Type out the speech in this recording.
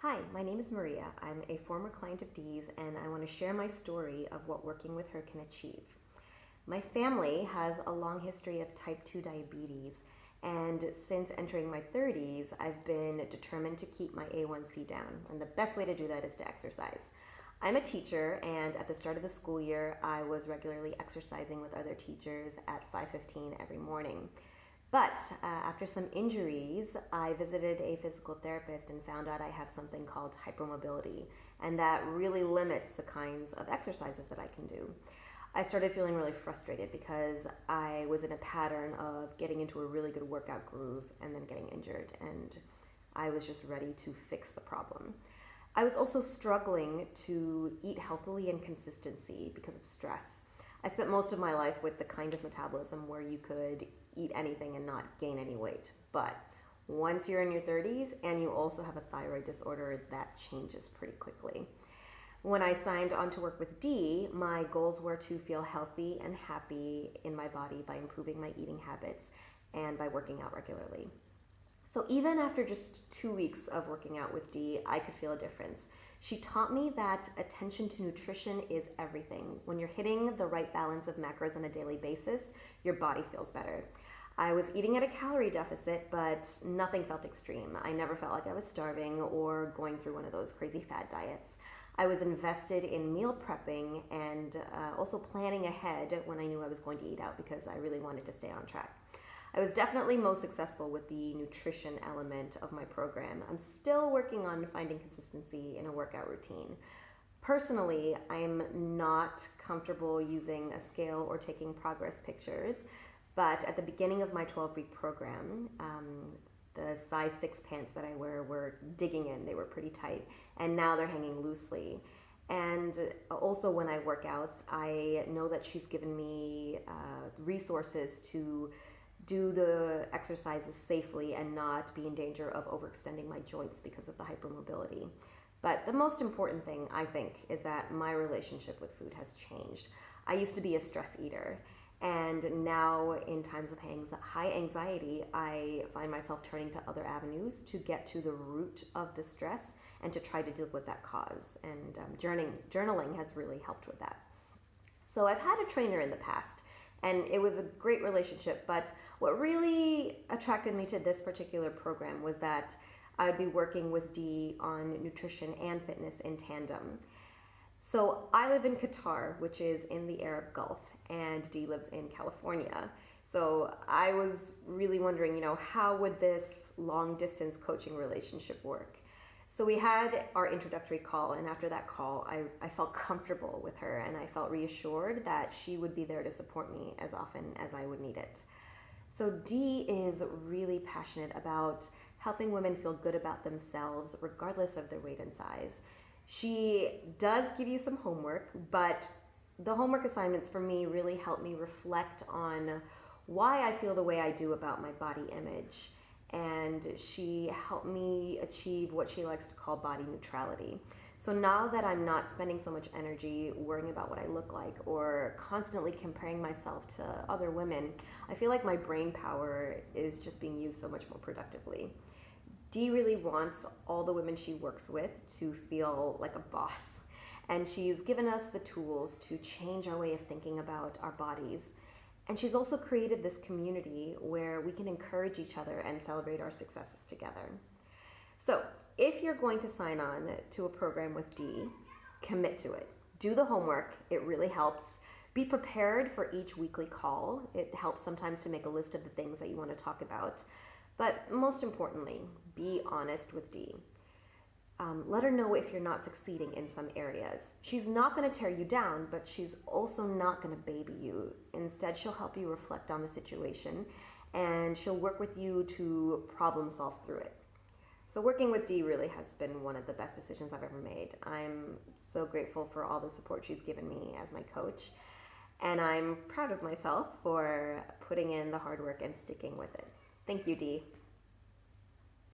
Hi, my name is Maria. I'm a former client of Dee's, and I want to share my story of what working with her can achieve. My family has a long history of type 2 diabetes, and since entering my 30s, I've been determined to keep my A1C down, and the best way to do that is to exercise. I'm a teacher, and at the start of the school year, I was regularly exercising with other teachers at 5:15 every morning. But after some injuries, I visited a physical therapist and found out I have something called hypermobility, and that really limits the kinds of exercises that I can do. I started feeling really frustrated because I was in a pattern of getting into a really good workout groove and then getting injured, and I was just ready to fix the problem. I was also struggling to eat healthily and consistency because of stress. I spent most of my life with the kind of metabolism where you could eat anything and not gain any weight. But once you're in your 30s and you also have a thyroid disorder, that changes pretty quickly. When I signed on to work with Dee, my goals were to feel healthy and happy in my body by improving my eating habits and by working out regularly. So even after just 2 weeks of working out with Dee, I could feel a difference. She taught me that attention to nutrition is everything. When you're hitting the right balance of macros on a daily basis, your body feels better. I was eating at a calorie deficit, but nothing felt extreme. I never felt like I was starving or going through one of those crazy fad diets. I was invested in meal prepping and also planning ahead when I knew I was going to eat out because I really wanted to stay on track. I was definitely most successful with the nutrition element of my program. I'm still working on finding consistency in a workout routine. Personally, I'm not comfortable using a scale or taking progress pictures, but at the beginning of my 12-week program, the size 6 pants that I wear were digging in. They were pretty tight, and now they're hanging loosely. And also when I work out, I know that she's given me resources to do the exercises safely and not be in danger of overextending my joints because of the hypermobility. But the most important thing, I think, is that my relationship with food has changed. I used to be a stress eater, and now in times of high anxiety, I find myself turning to other avenues to get to the root of the stress and to try to deal with that cause. And journaling has really helped with that. So I've had a trainer in the past, and it was a great relationship, but what really attracted me to this particular program was that I'd be working with Dee on nutrition and fitness in tandem. So I live in Qatar, which is in the Arab Gulf, and Dee lives in California. So I was really wondering, how would this long distance coaching relationship work? So we had our introductory call, and after that call, I felt comfortable with her, and I felt reassured that she would be there to support me as often as I would need it. So Dee is really passionate about helping women feel good about themselves, regardless of their weight and size. She does give you some homework, but the homework assignments for me really help me reflect on why I feel the way I do about my body image. And she helped me achieve what she likes to call body neutrality. So now that I'm not spending so much energy worrying about what I look like or constantly comparing myself to other women, I feel like my brain power is just being used so much more productively. Dee really wants all the women she works with to feel like a boss. And she's given us the tools to change our way of thinking about our bodies. And she's also created this community where we can encourage each other and celebrate our successes together. So if you're going to sign on to a program with Dee, commit to it. Do the homework. It really helps. Be prepared for each weekly call. It helps sometimes to make a list of the things that you want to talk about. But most importantly, be honest with Dee. Let her know if you're not succeeding in some areas. She's not going to tear you down, but she's also not going to baby you. Instead, she'll help you reflect on the situation, and she'll work with you to problem solve through it. So working with Dee really has been one of the best decisions I've ever made. I'm so grateful for all the support she's given me as my coach, and I'm proud of myself for putting in the hard work and sticking with it. Thank you, Dee.